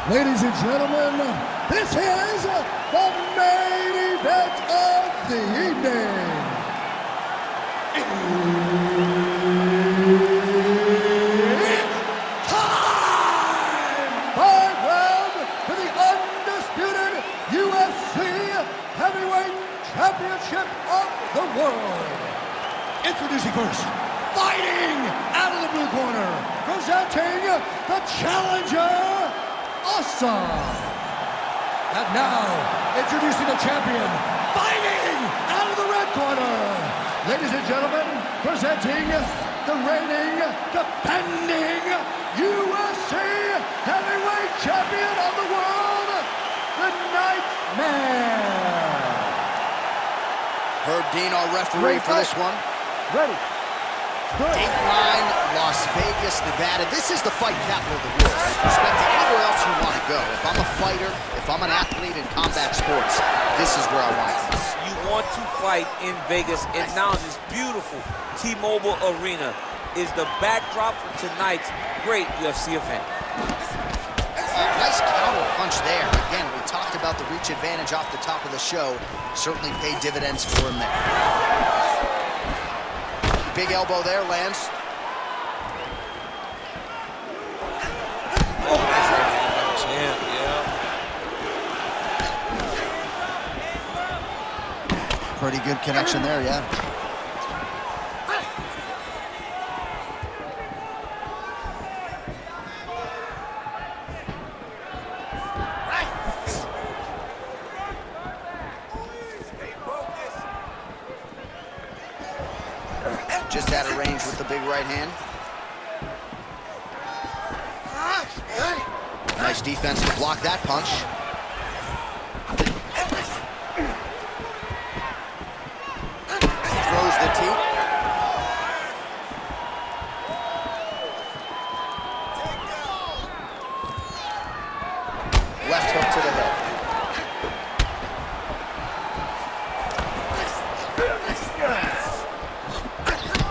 Ladies and gentlemen, this is the main event of the evening. It's time! 5 round for the undisputed UFC Heavyweight Championship of the world. Introducing first, fighting out of the blue corner, presenting the challenger, Awesome! And now, introducing the champion, fighting out of the red corner. Ladies and gentlemen, presenting the reigning, defending UFC heavyweight champion of the world, the Nightmare. Herb Dean, our referee for this one. Ready. Dateline, Las Vegas, Nevada. This is the fight capital of the world. With respect to anywhere else you want to go. If I'm a fighter, if I'm an athlete in combat sports, this is where I want to go. You want to fight in Vegas, and now this beautiful T-Mobile Arena is the backdrop for tonight's great UFC event. Nice counter punch there. Again, we talked about the reach advantage off the top of the show. Certainly paid dividends for him there. Big elbow there, lands. Oh, nice right champ, yeah. Pretty good connection there, yeah. Just out of range with the big right hand. Nice defense to block that punch. Throws the teep. Left hook to the head.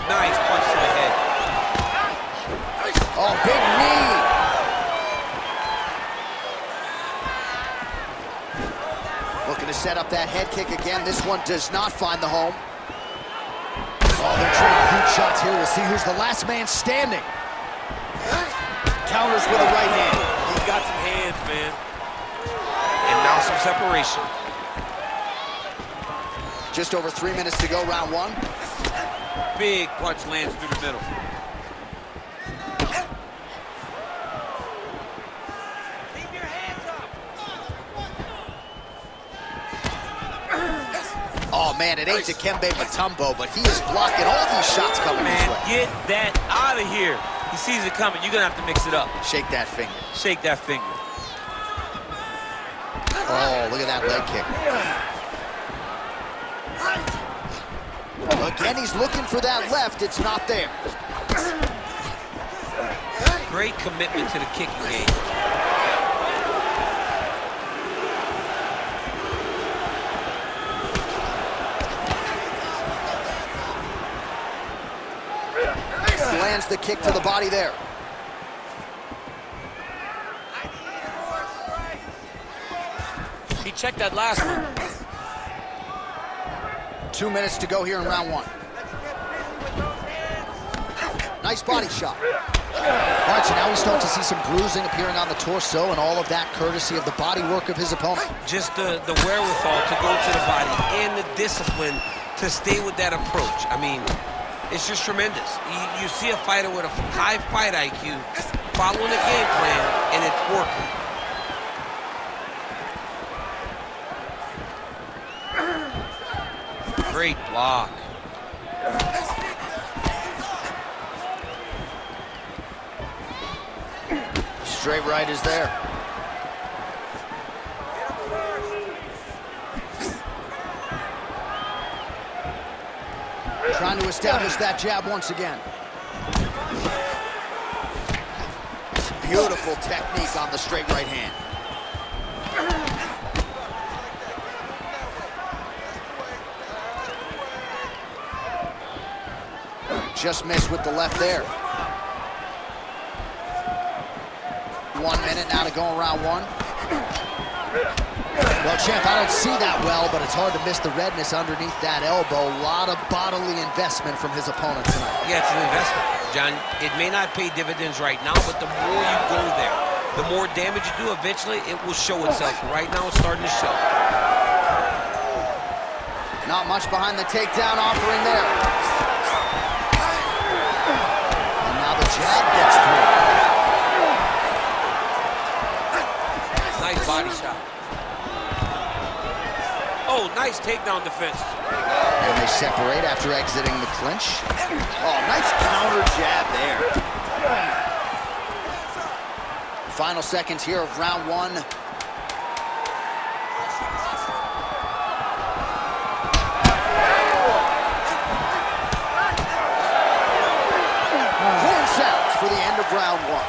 Nice punch to the head. Oh, big knee. Looking to set up that head kick again. This one does not find the home. Oh, they're trading huge shots here. We'll see who's the last man standing. Counters with a right hand. He's got some hands, man. And now some separation. Just over 3 minutes to go, round one. Big punch lands through the middle. Keep your hands up. Oh, man, it ain't Dikembe Mutombo, but he is blocking all these shots coming his Man, way. get that out of here. He sees it coming. You're going to have to mix it up. Shake that finger. Shake that finger. Oh, look at that leg kick. Again, he's looking for that left. It's not there. Great commitment to the kicking game. Lands the kick to the body there. He checked that last one. 2 minutes to go here in round one. Nice body shot. All right, so now we start to see some bruising appearing on the torso, and all of that courtesy of the body work of his opponent. Just the wherewithal to go to the body and the discipline to stay with that approach. I mean, it's just tremendous. You see a fighter with a high fight IQ following a game plan, and it's working. Great block. Straight right is there. Trying to establish that jab once again. Beautiful technique on the straight right hand. Just missed with the left there. 1 minute now to go in round one. Well, champ, I don't see that well, but it's hard to miss the redness underneath that elbow. A lot of bodily investment from his opponent tonight. Yeah, it's an investment, John. It may not pay dividends right now, but the more you go there, the more damage you do, eventually it will show itself. Right now, it's starting to show. Not much behind the takedown offering there. And now the jab gets through. Nice body shot. Oh, nice takedown defense. And they separate after exiting the clinch. Oh, nice counter jab there. Final seconds here of round one. Horn sounds for the end of round one.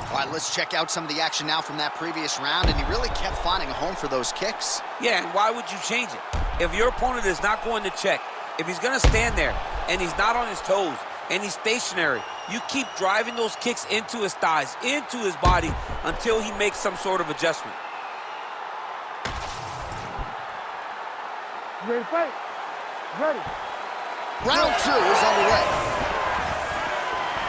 All right, let's check out some of the action now from that previous round, and he really kept finding a home for those kicks. Yeah, and why would you change it? If your opponent is not going to check, if he's going to stand there and he's not on his toes and he's stationary, you keep driving those kicks into his thighs, into his body, until he makes some sort of adjustment. Ready to fight? Ready. Round two is underway.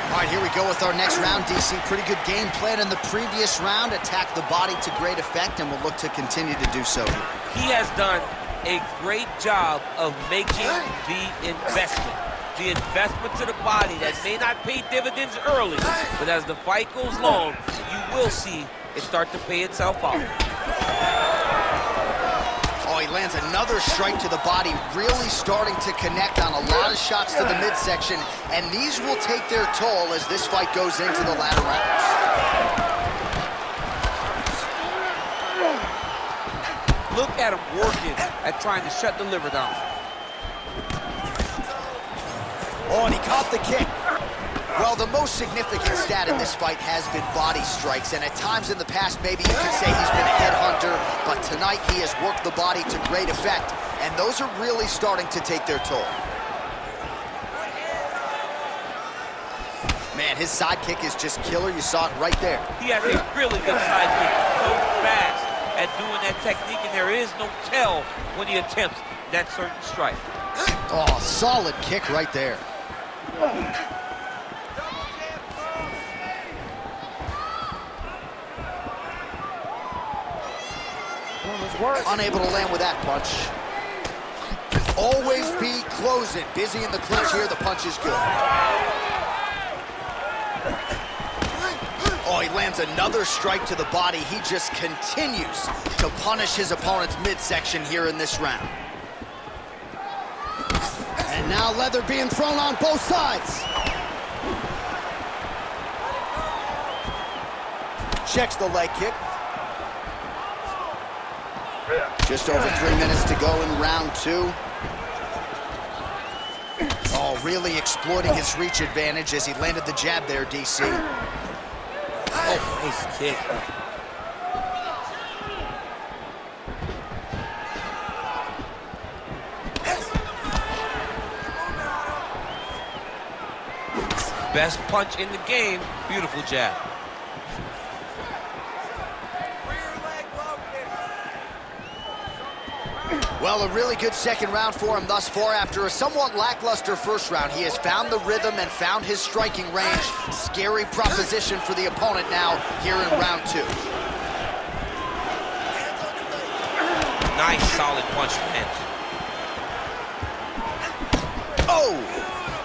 All right, here we go with our next round, DC. Pretty good game plan in the previous round. Attacked the body to great effect, and will look to continue to do so here. He has done a great job of making the investment. The investment to the body that may not pay dividends early, but as the fight goes long, you will see it start to pay itself out. Oh, he lands another strike to the body, really starting to connect on a lot of shots to the midsection, and these will take their toll as this fight goes into the latter rounds. Look at him working at trying to shut the liver down. Oh, and he caught the kick. Well, the most significant stat in this fight has been body strikes, and at times in the past, maybe you could say he's been a headhunter, but tonight he has worked the body to great effect, and those are really starting to take their toll. Man, his side kick is just killer. You saw it right there. He has a really good side kick, so fast at doing that technique, and there is no tell when he attempts that certain strike. Oh, solid kick right there. Unable to land with that punch. Always be closing. Busy in the clinch here. The punch is good. Oh, he lands another strike to the body. He just continues to punish his opponent's midsection here in this round. And now leather being thrown on both sides. Checks the leg kick. Just over 3 minutes to go in round two. Oh, really exploiting his reach advantage as he landed the jab there, DC. Oh, nice kick. Best punch in the game. Beautiful jab. Well, a really good second round for him thus far. After a somewhat lackluster first round, he has found the rhythm and found his striking range. Scary proposition for the opponent now here in round two. Nice, solid punch man. Oh!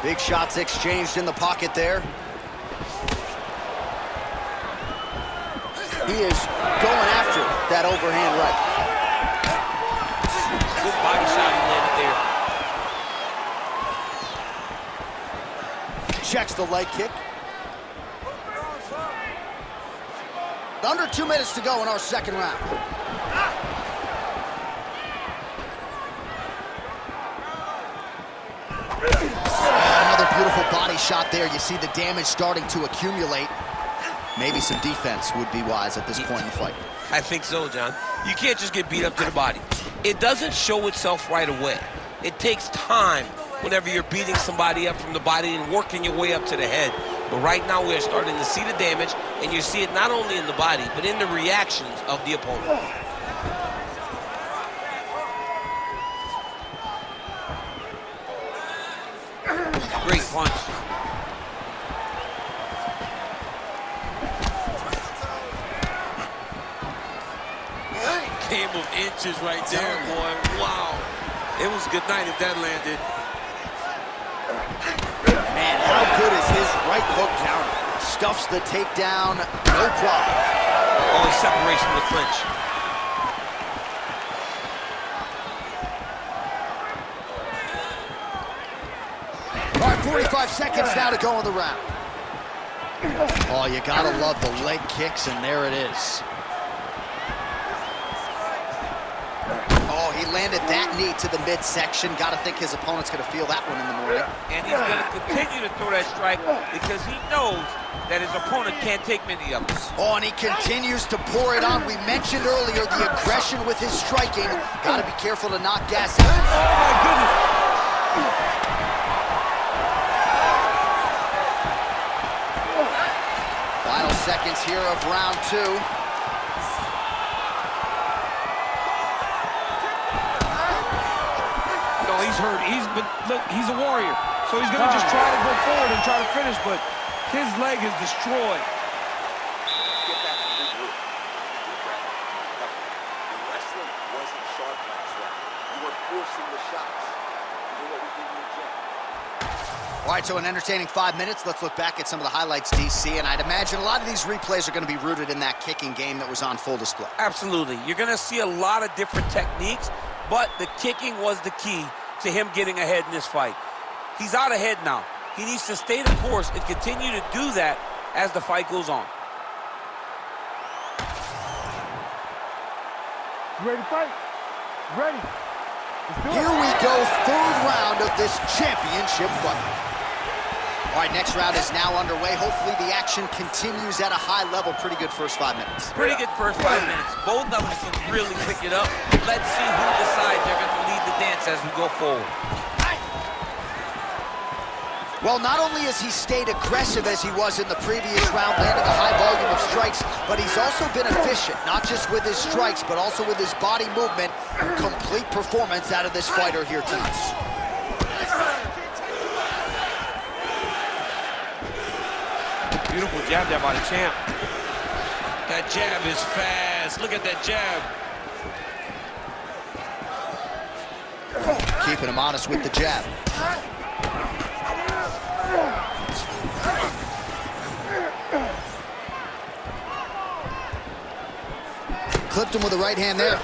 Big shots exchanged in the pocket there. He is going after that overhand right. Good body shot he landed there. Checks the leg kick. Under 2 minutes to go in our second round. Another beautiful body shot there. You see the damage starting to accumulate. Maybe some defense would be wise at this point in the fight. I think so, John. You can't just get beat up to the body. It doesn't show itself right away. It takes time whenever you're beating somebody up from the body and working your way up to the head. But right now we're starting to see the damage, and you see it not only in the body, but in the reactions of the opponent. Great punch. Game of inches right there, boy. Wow. It was a good night if that landed. Man, how good is his right hook down? Stuffs the takedown, no problem. Always separation with clinch. All right, 45 seconds now to go in the round. Oh, you gotta love the leg kicks, and there it is. Oh, he landed that knee to the midsection. Gotta think his opponent's gonna feel that one in the morning. And he's gonna continue to throw that strike because he knows that his opponent can't take many of them. Oh, and he continues to pour it on. We mentioned earlier the aggression with his striking. Gotta be careful to not gas out. Oh my goodness. Final seconds here of round two. No, he's hurt. Look, he's a warrior. So he's gonna just try to go forward and try to finish, but his leg is destroyed. Get back to the group. The wrestling wasn't sharp last round. You were forcing the shots. You know what we did in the gym. All right, so an entertaining 5 minutes. Let's look back at some of the highlights, DC, and I'd imagine a lot of these replays are going to be rooted in that kicking game that was on full display. Absolutely. You're gonna see a lot of different techniques, but the kicking was the key to him getting ahead in this fight. He's out ahead now. He needs to stay the course and continue to do that as the fight goes on. You ready to fight? Ready. Let's do it. Here we go, third round of this championship fight. All right, next round is now underway. Hopefully the action continues at a high level. Pretty good first 5 minutes. Pretty good first 5 minutes. Both of them can really pick it up. Let's see who decides they're going to lead the dance as we go forward. Well, not only has he stayed aggressive as he was in the previous round, landing a high volume of strikes, but he's also been efficient, not just with his strikes, but also with his body movement. Complete performance out of this fighter here tonight. Beautiful jab there by the champ. That jab is fast. Look at that jab. Keeping him honest with the jab. Clipped him with the right hand there.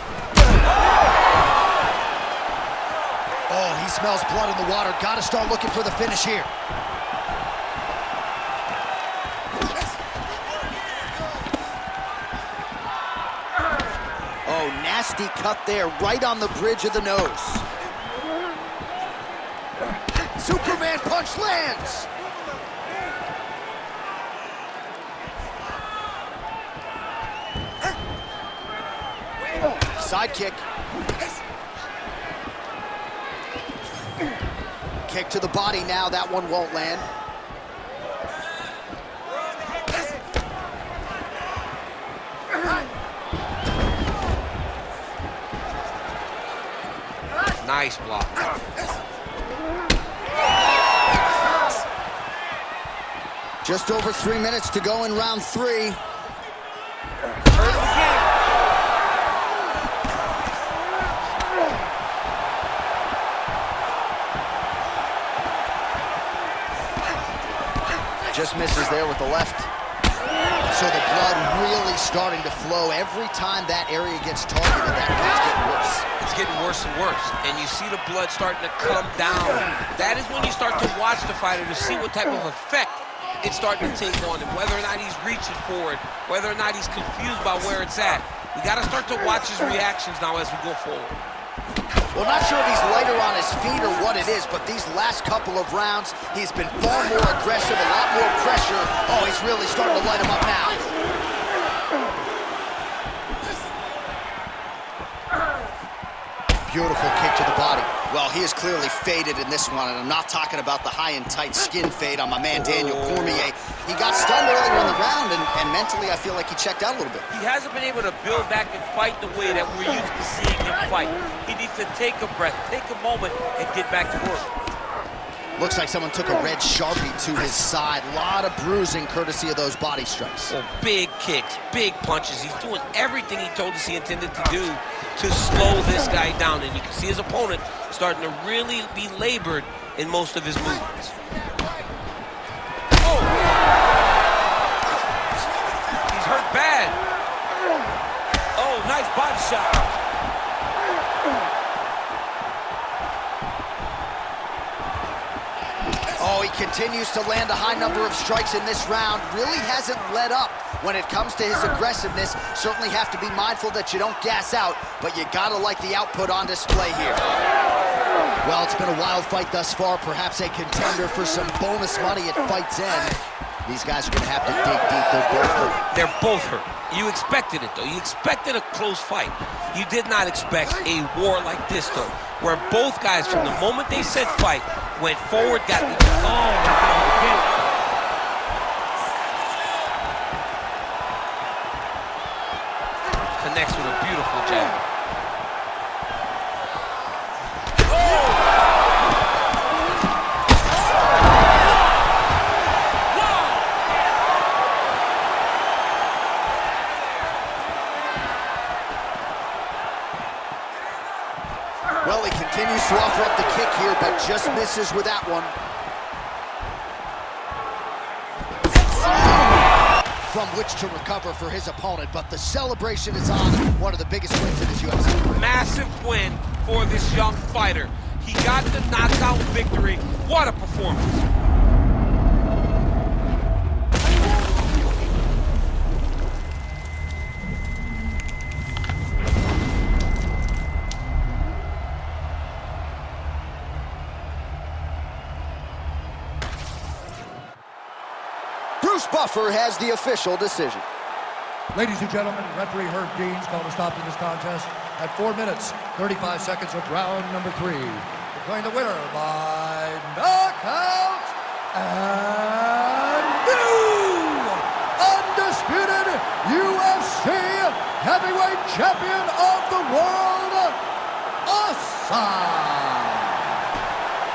Oh, he smells blood in the water. Got to start looking for the finish here. Oh, nasty cut there, right on the bridge of the nose. Superman punch lands. Side kick. Kick to the body now. That one won't land. Nice block. Just over 3 minutes to go in round three. Just misses there with the left. So the blood really starting to flow. Every time that area gets targeted, that blood's getting worse. It's getting worse and worse, and you see the blood starting to come down. That is when you start to watch the fighter to see what type of effect it's starting to take on him, whether or not he's reaching for it, whether or not he's confused by where it's at. We got to start to watch his reactions now as we go forward. Well, not sure if he's lighter on his feet or what it is, but these last couple of rounds, he's been far more aggressive, a lot more pressure. Oh, he's he's really starting to light him up now. Beautiful kick to the body. Well, he is clearly faded in this one, and I'm not talking about the high and tight skin fade on my man Daniel Cormier. He got stunned earlier in the round, and mentally I feel like he checked out a little bit. He hasn't been able to build back and fight the way that we're used to seeing him fight. He needs to take a breath, take a moment, and get back to work. Looks like someone took a red Sharpie to his side. A lot of bruising courtesy of those body strikes. Oh, big kicks, big punches. He's doing everything he told us he intended to do to slow this guy down. And you can see his opponent starting to really be labored in most of his movements. Oh! He's hurt bad. Oh, nice body shot. Oh, he continues to land a high number of strikes in this round. Really hasn't let up when it comes to his aggressiveness. Certainly have to be mindful that you don't gas out, but you gotta like the output on display here. Well, it's been a wild fight thus far. Perhaps a contender for some bonus money at fight's end. These guys are gonna have to dig deep. They're both hurt. They're both hurt. You expected it, though. You expected a close fight. You did not expect a war like this, though, where both guys, from the moment they said fight, went forward, got the... Connects with a beautiful jab. Well, he continues to offer up the kick here, but just misses with that one. From which to recover for his opponent, but the celebration is on. One of the biggest wins in his UFC. Massive win for this young fighter. He got the knockout victory. What a performance. Buffer has the official decision. Ladies and gentlemen, referee Herb Dean's called a stop to this contest at 4 minutes, 35 seconds of round number 3. Declaring the winner by